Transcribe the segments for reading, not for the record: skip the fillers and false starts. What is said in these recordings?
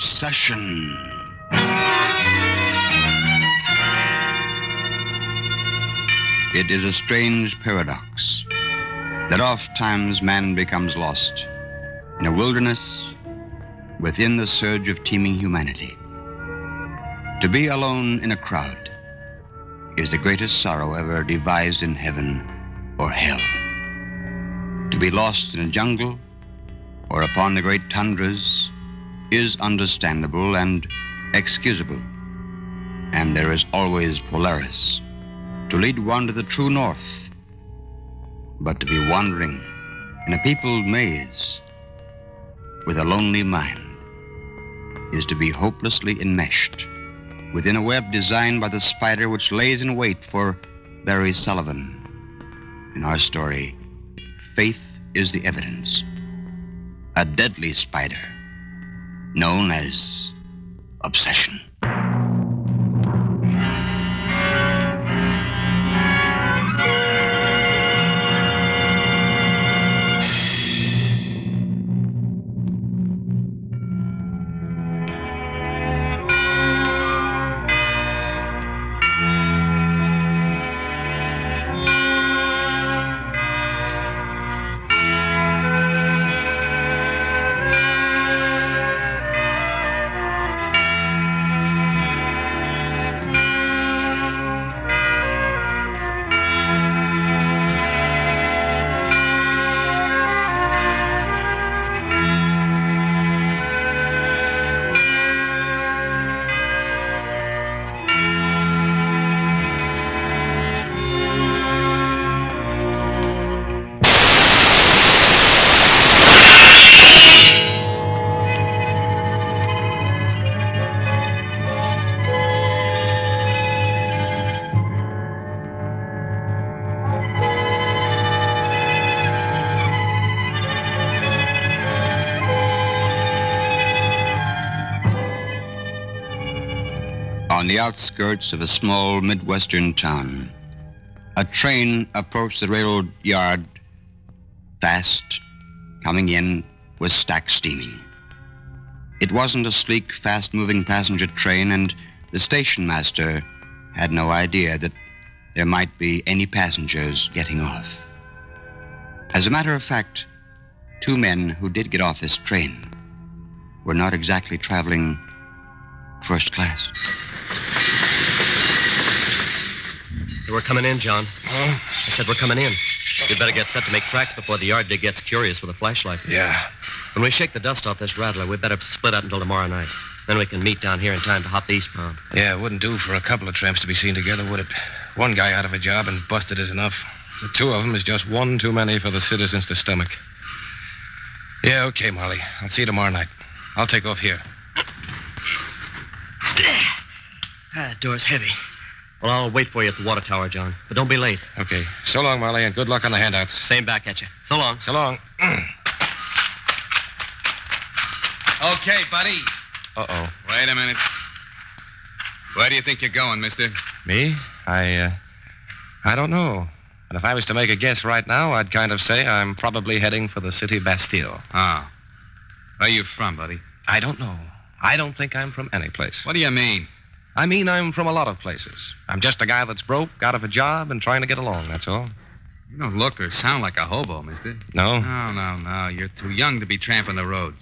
Obsession. It is a strange paradox that oft-times man becomes lost in a wilderness within the surge of teeming humanity. To be alone in a crowd is the greatest sorrow ever devised in heaven or hell. To be lost in a jungle or upon the great tundras is understandable and excusable. And there is always Polaris to lead one to the true north. But to be wandering in a peopled maze with a lonely mind is to be hopelessly enmeshed within a web designed by the spider which lays in wait for Barry Sullivan. In our story, faith is the evidence. A deadly spider known as obsession. On the outskirts of a small Midwestern town, a train approached the railroad yard fast, coming in with stacks steaming. It wasn't a sleek, fast-moving passenger train, and the station master had no idea that there might be any passengers getting off. As a matter of fact, two men who did get off this train were not exactly traveling first class. We're coming in, John. Huh? I said we're coming in. You'd better get set to make tracks before the yard dig gets curious with a flashlight. Yeah. When we shake the dust off this rattler, we'd better split up until tomorrow night. Then we can meet down here in time to hop the eastbound. Yeah, it wouldn't do for a couple of tramps to be seen together, would it? One guy out of a job and busted is enough. The two of them is just one too many for the citizens to stomach. Yeah, okay, Marley. I'll see you tomorrow night. I'll take off here. That door's heavy. Well, I'll wait for you at the water tower, John. But don't be late. Okay. So long, Marley, and good luck on the handouts. Same back at you. So long. So long. Okay, buddy. Uh-oh. Wait a minute. Where do you think you're going, mister? Me? I don't know. And if I was to make a guess right now, I'd kind of say I'm probably heading for the city Bastille. Oh. Where you from, buddy? I don't know. I don't think I'm from any place. What do you mean? I mean, I'm from a lot of places. I'm just a guy that's broke, out of a job, and trying to get along, that's all. You don't look or sound like a hobo, mister. No? No. You're too young to be tramping the roads.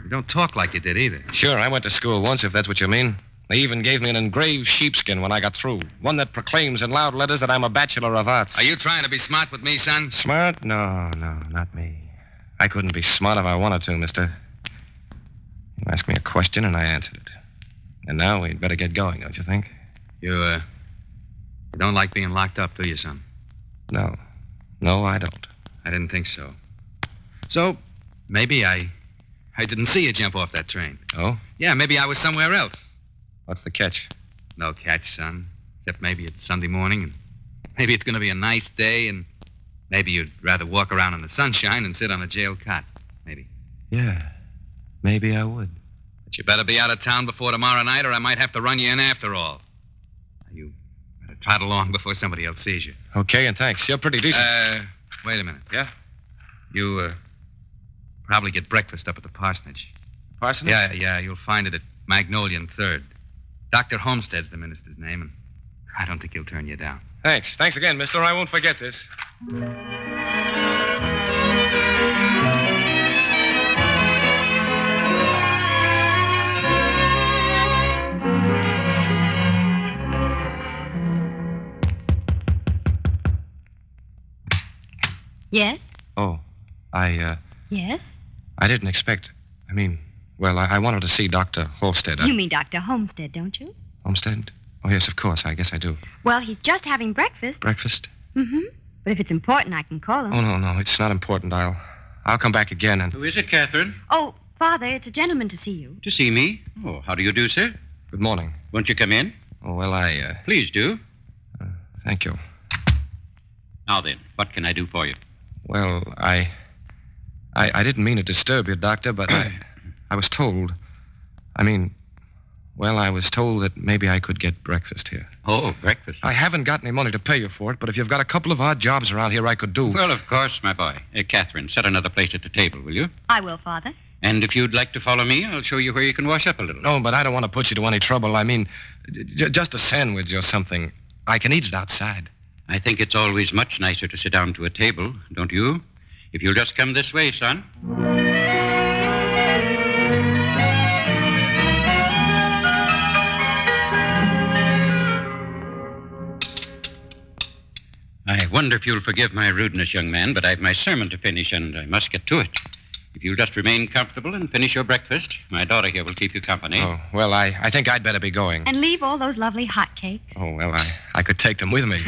You don't talk like you did either. Sure, I went to school once, if that's what you mean. They even gave me an engraved sheepskin when I got through. One that proclaims in loud letters that I'm a Bachelor of Arts. Are you trying to be smart with me, son? Smart? No, not me. I couldn't be smart if I wanted to, mister. You asked me a question, and I answered it. And now we'd better get going, don't you think? You don't like being locked up, do you, son? No. No, I don't. I didn't think so. So, maybe I didn't see you jump off that train. Oh? Yeah, maybe I was somewhere else. What's the catch? No catch, son. Except maybe it's Sunday morning, and maybe it's going to be a nice day, and maybe you'd rather walk around in the sunshine and sit on a jail cot. Maybe. Yeah. Maybe I would. But you better be out of town before tomorrow night, or I might have to run you in after all. You better trot along before somebody else sees you. Okay, and thanks. You're pretty decent. Wait a minute. Yeah? You, probably get breakfast up at the parsonage. Parsonage? Yeah, you'll find it at Magnolia and 3rd. Dr. Homestead's the minister's name, and I don't think he'll turn you down. Thanks. Thanks again, mister. I won't forget this. Yes? Oh, Yes? I didn't expect... I wanted to see Dr. Holstead. You mean Dr. Homestead, don't you? Homestead? Oh, yes, of course. I guess I do. Well, he's just having breakfast. Breakfast? Mm-hmm. But if it's important, I can call him. Oh, no, it's not important. I'll come back again and... Who is it, Catherine? Oh, Father, it's a gentleman to see you. To see me? Oh, how do you do, sir? Good morning. Won't you come in? Oh, well, Please do. Thank you. Now then, what can I do for you? Well, I didn't mean to disturb you, Doctor, but I was told... I was told that maybe I could get breakfast here. Oh, breakfast. I haven't got any money to pay you for it, but if you've got a couple of odd jobs around here I could do... Well, of course, my boy. Catherine, set another place at the table, will you? I will, Father. And if you'd like to follow me, I'll show you where you can wash up a little. No, but I don't want to put you to any trouble. Just a sandwich or something. I can eat it outside. I think it's always much nicer to sit down to a table, don't you? If you'll just come this way, son. I wonder if you'll forgive my rudeness, young man, but I've my sermon to finish, and I must get to it. If you'll just remain comfortable and finish your breakfast, my daughter here will keep you company. Oh, well, I think I'd better be going. And leave all those lovely hot cakes. Oh, well, I could take them with me.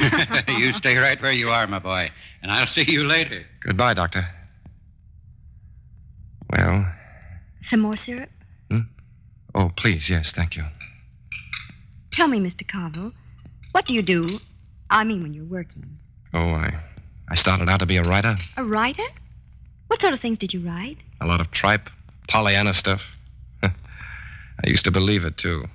You stay right where you are, my boy, and I'll see you later. Goodbye, Doctor. Well... Some more syrup? Oh, please, yes, thank you. Tell me, Mr. Carville, what do you do? When you're working. Oh, I started out to be a writer. A writer? What sort of things did you write? A lot of tripe, Pollyanna stuff. I used to believe it, too.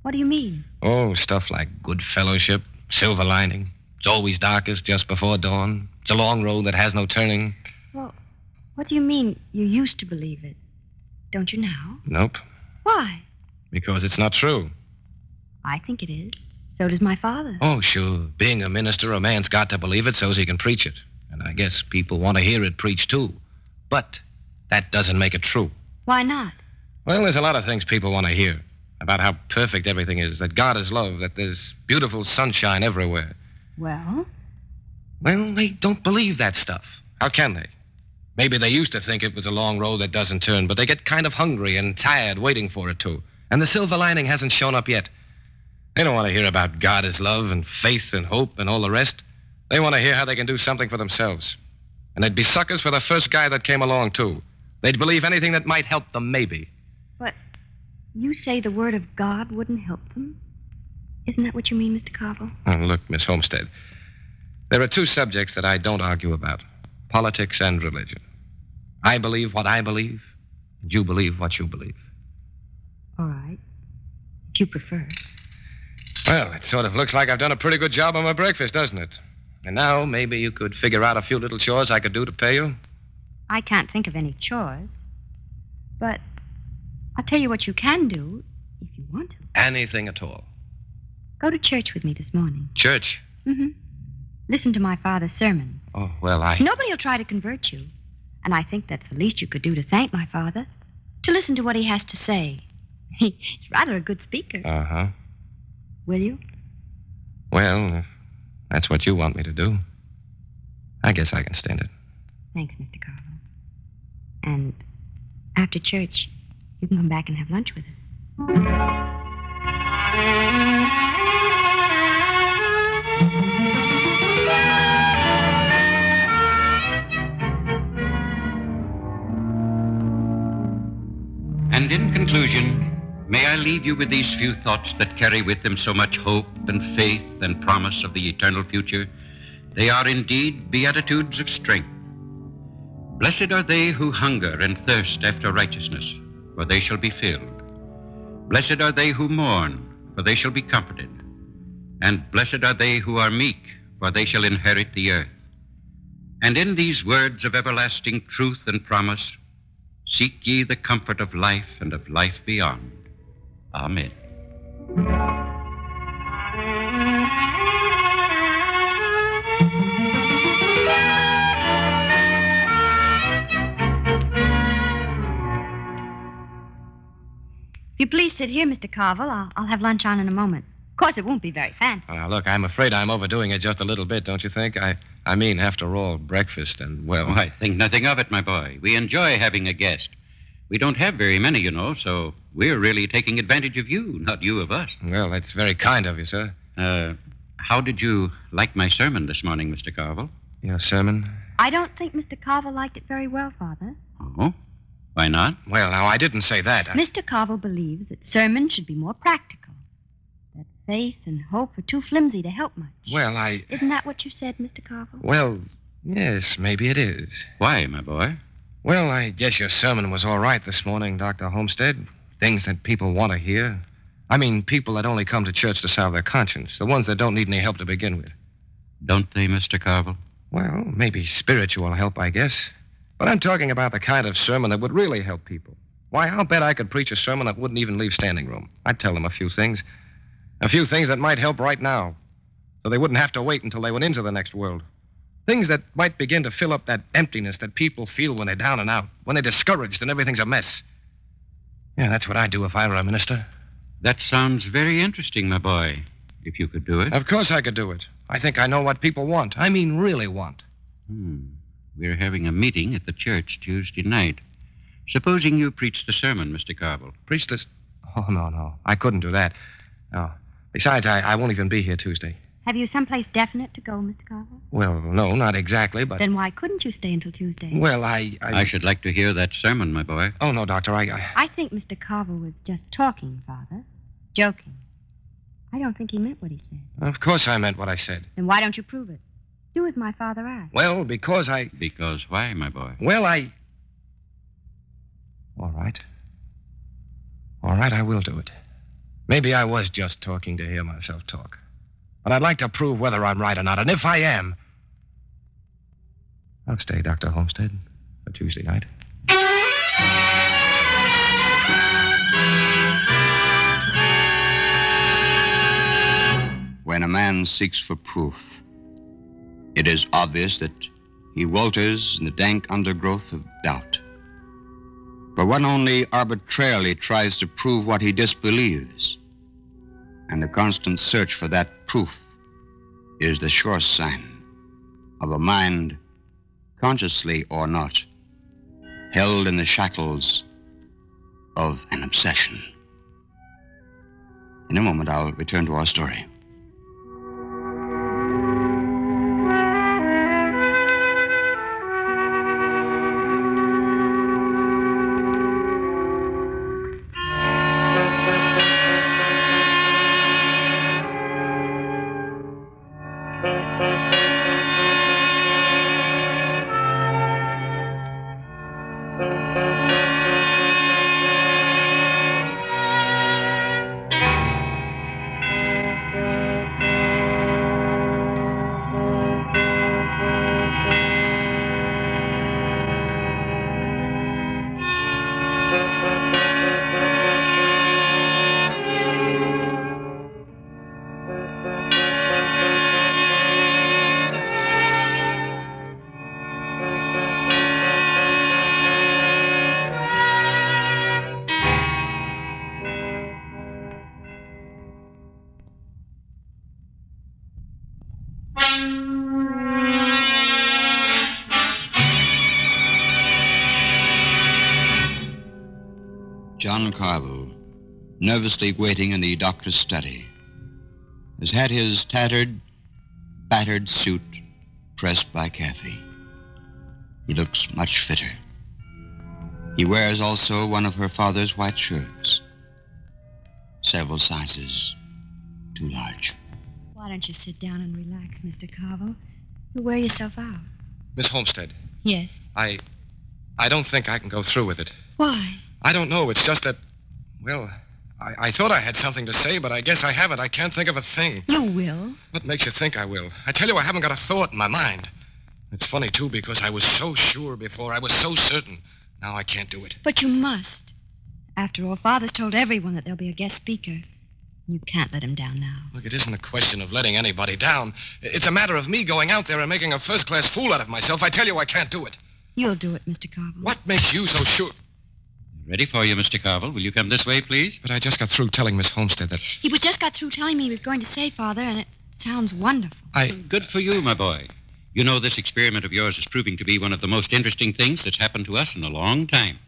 What do you mean? Oh, stuff like good fellowship, silver lining. It's always darkest just before dawn. It's a long road that has no turning. Well, what do you mean you used to believe it? Don't you now? Nope. Why? Because it's not true. I think it is. So does my father. Oh, sure. Being a minister, a man's got to believe it so's he can preach it. And I guess people want to hear it preached, too. But that doesn't make it true. Why not? Well, there's a lot of things people want to hear. About how perfect everything is, that God is love, that there's beautiful sunshine everywhere. Well? Well, they don't believe that stuff. How can they? Maybe they used to think it was a long road that doesn't turn, but they get kind of hungry and tired waiting for it to. And the silver lining hasn't shown up yet. They don't want to hear about God is love and faith and hope and all the rest. They want to hear how they can do something for themselves. And they'd be suckers for the first guy that came along, too. They'd believe anything that might help them, maybe. But you say the word of God wouldn't help them? Isn't that what you mean, Mr. Carville? Oh, look, Miss Homestead, there are two subjects that I don't argue about. Politics and religion. I believe what I believe, and you believe what you believe. All right. If you prefer. Well, it sort of looks like I've done a pretty good job on my breakfast, doesn't it? And now maybe you could figure out a few little chores I could do to pay you? I can't think of any chores. But I'll tell you what you can do, if you want to. Anything at all. Go to church with me this morning. Church? Mm-hmm. Listen to my father's sermon. Oh, well, Nobody will try to convert you. And I think that's the least you could do to thank my father. To listen to what he has to say. He's rather a good speaker. Uh-huh. Will you? Well, if that's what you want me to do, I guess I can stand it. Thanks, Mr. Carville. And after church, you can come back and have lunch with us. And in conclusion, may I leave you with these few thoughts that carry with them so much hope and faith and promise of the eternal future. They are indeed beatitudes of strength. Blessed are they who hunger and thirst after righteousness, for they shall be filled. Blessed are they who mourn, for they shall be comforted. And blessed are they who are meek, for they shall inherit the earth. And in these words of everlasting truth and promise, seek ye the comfort of life and of life beyond. Amen. If you please sit here, Mr. Carville, I'll have lunch on in a moment. Of course, it won't be very fancy. Now, look, I'm afraid I'm overdoing it just a little bit, don't you think? I mean, after all, breakfast and, well... Oh, I think nothing of it, my boy. We enjoy having a guest. We don't have very many, you know, so we're really taking advantage of you, not you of us. Well, that's very kind of you, sir. How did you like my sermon this morning, Mr. Carville? Your sermon? I don't think Mr. Carville liked it very well, Father. Oh? Why not? Well, now, I didn't say that. Mr. Carville believes that sermons should be more practical. That faith and hope are too flimsy to help much. Well, Isn't that what you said, Mr. Carville? Well, yes, maybe it is. Why, my boy? Well, I guess your sermon was all right this morning, Dr. Homestead. Things that people want to hear. I mean, people that only come to church to salve their conscience. The ones that don't need any help to begin with. Don't they, Mr. Carville? Well, maybe spiritual help, I guess. But I'm talking about the kind of sermon that would really help people. Why, I'll bet I could preach a sermon that wouldn't even leave standing room. I'd tell them a few things. A few things that might help right now. So they wouldn't have to wait until they went into the next world. Things that might begin to fill up that emptiness that people feel when they're down and out, when they're discouraged and everything's a mess. Yeah, that's what I'd do if I were a minister. That sounds very interesting, my boy. If you could do it. Of course I could do it. I think I know what people want. I mean, really want. We're having a meeting at the church Tuesday night. Supposing you preach the sermon, Mr. Carville. Preach this? Oh, no. I couldn't do that. No. Besides, I won't even be here Tuesday. Have you someplace definite to go, Mr. Carville? Well, no, not exactly, but... Then why couldn't you stay until Tuesday? Well, I should like to hear that sermon, my boy. Oh, no, Doctor, I think Mr. Carville was just talking, Father. Joking. I don't think he meant what he said. Of course I meant what I said. Then why don't you prove it? Do as my father asked. Well, because Because why, my boy? Well, All right. All right, I will do it. Maybe I was just talking to hear myself talk. But I'd like to prove whether I'm right or not, and if I am... I'll stay, Dr. Homestead, for Tuesday night. When a man seeks for proof, it is obvious that he walters in the dank undergrowth of doubt. For one only arbitrarily tries to prove what he disbelieves, and the constant search for that proof is the sure sign of a mind, consciously or not, held in the shackles of an obsession. In a moment, I'll return to our story. John Carville, nervously waiting in the doctor's study, has had his tattered, battered suit pressed by Kathy. He looks much fitter. He wears also one of her father's white shirts, several sizes too large. Why don't you sit down and relax, Mr. Carville? You'll wear yourself out. Miss Homestead. Yes. I don't think I can go through with it. Why? I don't know. It's just that, well, I thought I had something to say, but I guess I haven't. I can't think of a thing. You will. What makes you think I will? I tell you, I haven't got a thought in my mind. It's funny, too, because I was so sure before. I was so certain. Now I can't do it. But you must. After all, Father's told everyone that there'll be a guest speaker. You can't let him down now. Look, it isn't a question of letting anybody down. It's a matter of me going out there and making a first-class fool out of myself. I tell you, I can't do it. You'll do it, Mr. Carville. What makes you so sure? Ready for you, Mr. Carville. Will you come this way, please? But I just got through telling Miss Homestead that... He just got through telling me he was going to say, Father, and it sounds wonderful. Good for you, my boy. You know, this experiment of yours is proving to be one of the most interesting things that's happened to us in a long time.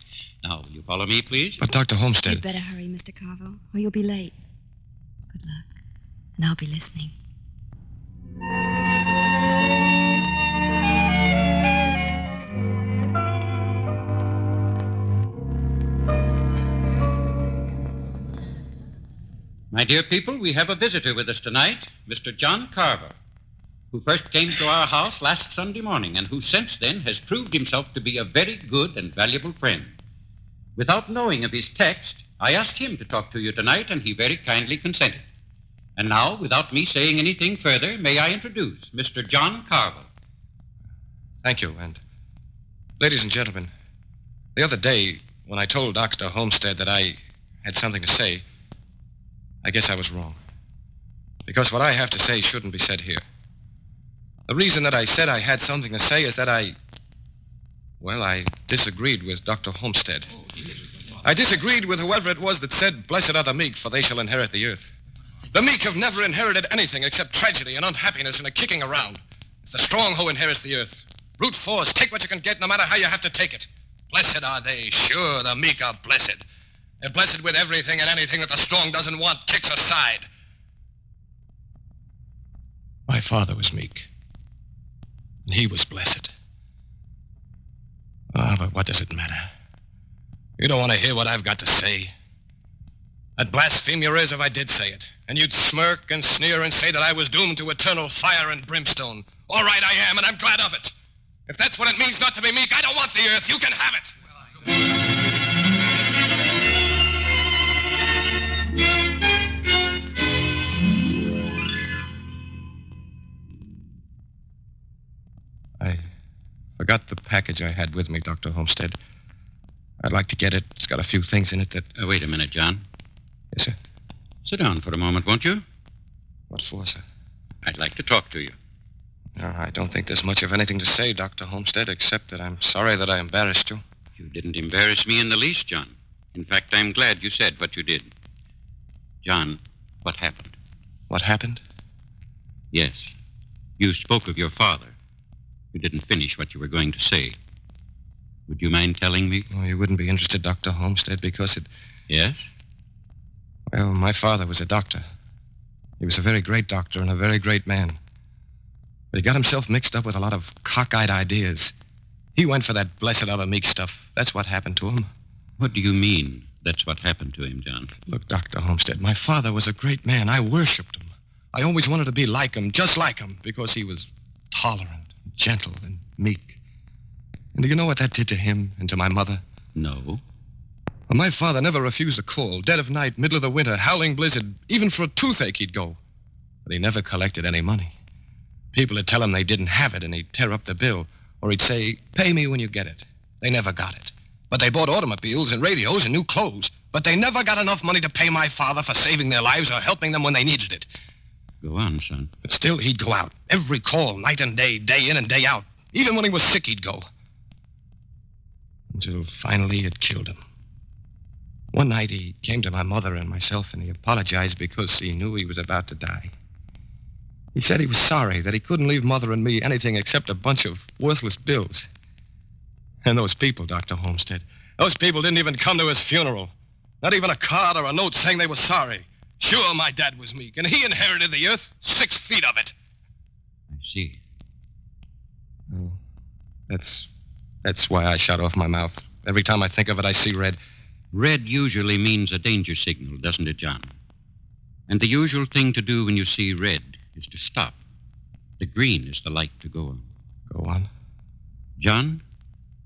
Now, will you follow me, please? But Dr. Homestead... You'd better hurry, Mr. Carville, or you'll be late. Good luck. And I'll be listening. My dear people, we have a visitor with us tonight, Mr. John Carver, who first came to our house last Sunday morning and who since then has proved himself to be a very good and valuable friend. Without knowing of his text, I asked him to talk to you tonight, and he very kindly consented. And now, without me saying anything further, may I introduce Mr. John Carver. Thank you, and... Ladies and gentlemen, the other day, when I told Dr. Homestead that I had something to say, I guess I was wrong. Because what I have to say shouldn't be said here. The reason that I said I had something to say is that I disagreed with Dr. Homestead. I disagreed with whoever it was that said, "Blessed are the meek, for they shall inherit the earth." The meek have never inherited anything except tragedy and unhappiness and a kicking around. It's the strong who inherits the earth. Brute force, take what you can get, no matter how you have to take it. Blessed are they, sure, the meek are blessed. They're blessed with everything and anything that the strong doesn't want kicks aside. My father was meek. And he was blessed. But what does it matter? You don't want to hear what I've got to say. I'd blaspheme your ears if I did say it. And you'd smirk and sneer and say that I was doomed to eternal fire and brimstone. All right, I am, and I'm glad of it. If that's what it means not to be meek, I don't want the earth. You can have it. I forgot the package I had with me, Dr. Homestead. I'd like to get it. It's got a few things in it that... Wait a minute, John. Yes, sir? Sit down for a moment, won't you? What for, sir? I'd like to talk to you. No, I don't think there's much of anything to say, Dr. Homestead, except that I'm sorry that I embarrassed you. You didn't embarrass me in the least, John. In fact, I'm glad you said what you did. John, what happened? What happened? Yes. You spoke of your father. You didn't finish what you were going to say. Would you mind telling me? Oh, you wouldn't be interested, Dr. Homestead, because it... Yes? Well, my father was a doctor. He was a very great doctor and a very great man. But he got himself mixed up with a lot of cockeyed ideas. He went for that blessed are the meek stuff. That's what happened to him. What do you mean, that's what happened to him, John? Look, Dr. Homestead, my father was a great man. I worshipped him. I always wanted to be like him, just like him, because he was tolerant, gentle, and meek. And do you know what that did to him and to my mother? No. Well, my father never refused a call. Dead of night, middle of the winter, howling blizzard. Even for a toothache, he'd go. But he never collected any money. People would tell him they didn't have it, and he'd tear up the bill. Or he'd say, "Pay me when you get it." They never got it. But they bought automobiles and radios and new clothes. But they never got enough money to pay my father for saving their lives or helping them when they needed it. Go on, son. But still, he'd go out. Every call, night and day in and day out. Even when he was sick, he'd go. Until finally it killed him. One night he came to my mother and myself and he apologized because he knew he was about to die. He said he was sorry that he couldn't leave Mother and me anything except a bunch of worthless bills. And those people, Dr. Homestead, those people didn't even come to his funeral. Not even a card or a note saying they were sorry. Sure, my dad was meek, and he inherited the earth, 6 feet of it. I see. Oh, that's why I shut off my mouth. Every time I think of it, I see red. Red usually means a danger signal, doesn't it, John? And the usual thing to do when you see red is to stop. The green is the light to go on. Go on. John,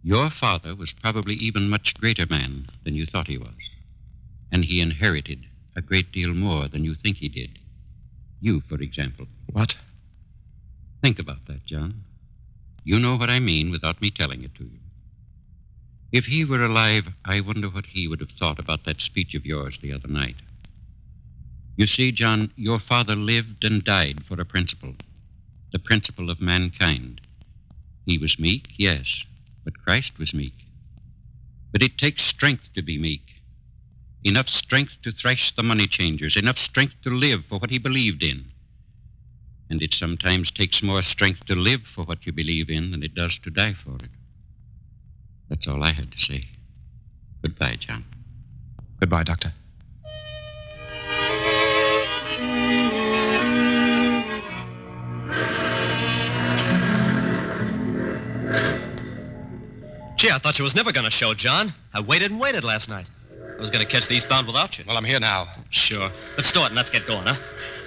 your father was probably even much greater man than you thought he was. And he inherited a great deal more than you think he did. You, for example. What? Think about that, John. You know what I mean without me telling it to you. If he were alive, I wonder what he would have thought about that speech of yours the other night. You see, John, your father lived and died for a principle, the principle of mankind. He was meek, yes, but Christ was meek. But it takes strength to be meek. Enough strength to thrash the money changers, enough strength to live for what he believed in. And it sometimes takes more strength to live for what you believe in than it does to die for it. That's all I had to say. Goodbye, John. Goodbye, Doctor. Gee, I thought you was never going to show, John. I waited and waited last night. I was going to catch the eastbound without you. Well, I'm here now. Sure. Let's start and let's get going, huh?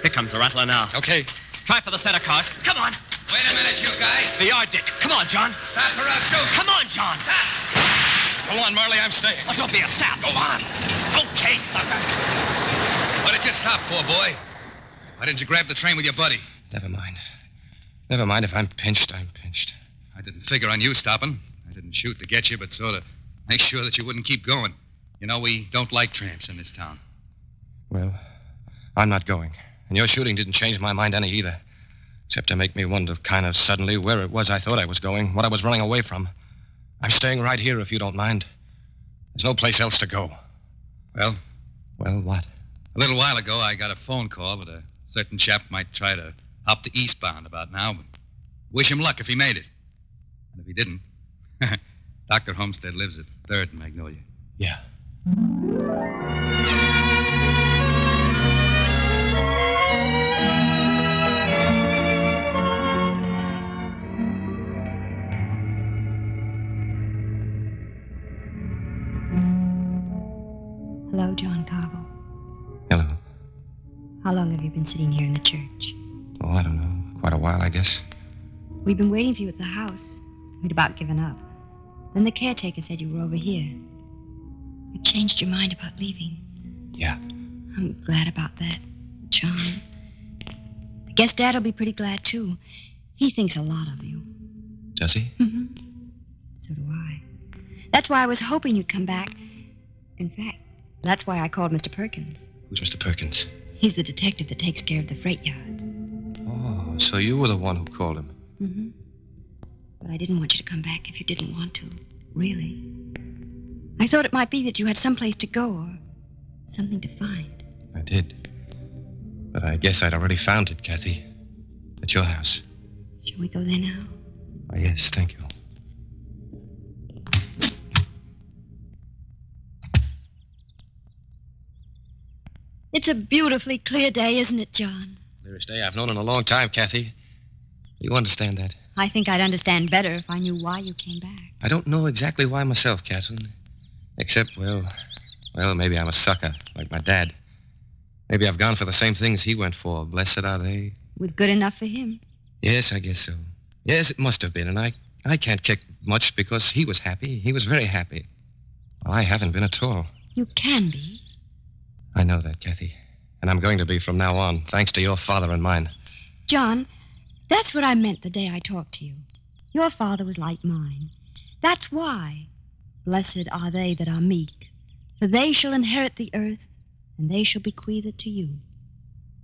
Here comes the rattler now. Okay. Try for the center cars. Come on. Wait a minute, you guys. The yard, Dick. Come on, John. Stop for us, too. Come on, John. Go on, Marley, I'm staying. Oh, don't be a sap. Go on. Okay, sucker. What did you stop for, boy? Why didn't you grab the train with your buddy? Never mind. Never mind. If I'm pinched, I'm pinched. I didn't figure on you stopping. I didn't shoot to get you, but sort of make sure that you wouldn't keep going. You know, we don't like tramps in this town. Well, I'm not going. And your shooting didn't change my mind any either. Except to make me wonder kind of suddenly where it was I thought I was going, what I was running away from. I'm staying right here if you don't mind. There's no place else to go. Well? Well, what? A little while ago, I got a phone call that a certain chap might try to hop the eastbound about now, but wish him luck if he made it. And if he didn't, Dr. Homestead lives at 3rd and Magnolia. Yeah. Hello, John Carvel. Hello. How long have you been sitting here in the church? Oh, I don't know. Quite a while, I guess. We've been waiting for you at the house. We'd about given up. Then the caretaker said you were over here. You changed your mind about leaving. Yeah. I'm glad about that, John. I guess Dad will be pretty glad, too. He thinks a lot of you. Does he? Mm-hmm. So do I. That's why I was hoping you'd come back. In fact, that's why I called Mr. Perkins. Who's Mr. Perkins? He's the detective that takes care of the freight yards. Oh, so you were the one who called him. Mm-hmm. But I didn't want you to come back if you didn't want to. Really. I thought it might be that you had someplace to go or something to find. I did. But I guess I'd already found it, Kathy. At your house. Shall we go there now? Oh, yes, thank you. It's a beautifully clear day, isn't it, John? Clearest day I've known in a long time, Kathy. You understand that? I think I'd understand better if I knew why you came back. I don't know exactly why myself, Catherine. Except, well, maybe I'm a sucker, like my dad. Maybe I've gone for the same things he went for. Blessed are they. With good enough for him. Yes, I guess so. Yes, it must have been, and I can't kick much because he was happy. He was very happy. Well, I haven't been at all. You can be. I know that, Kathy. And I'm going to be from now on, thanks to your father and mine. John, that's what I meant the day I talked to you. Your father was like mine. That's why. Blessed are they that are meek, for they shall inherit the earth, and they shall bequeath it to you.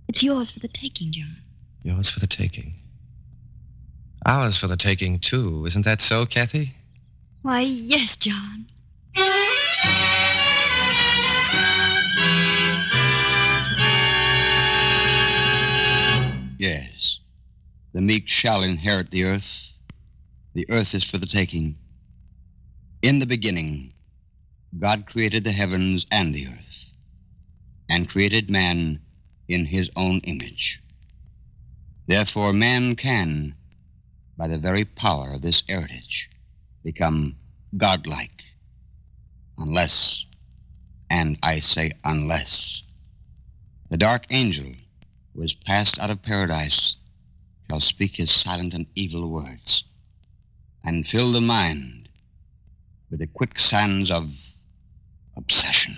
It's yours for the taking, John. Yours for the taking. Ours for the taking, too. Isn't that so, Kathy? Why, yes, John. Yes. The meek shall inherit the earth. The earth is for the taking. In the beginning, God created the heavens and the earth, and created man in his own image. Therefore, man can, by the very power of this heritage, become godlike, unless, and I say unless, the dark angel who is passed out of paradise shall speak his silent and evil words, and fill the mind with the quicksands of obsession.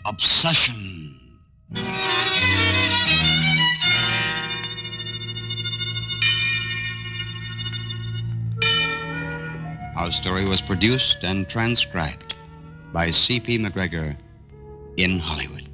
Obsession. Our story was produced and transcribed by C.P. MacGregor in Hollywood.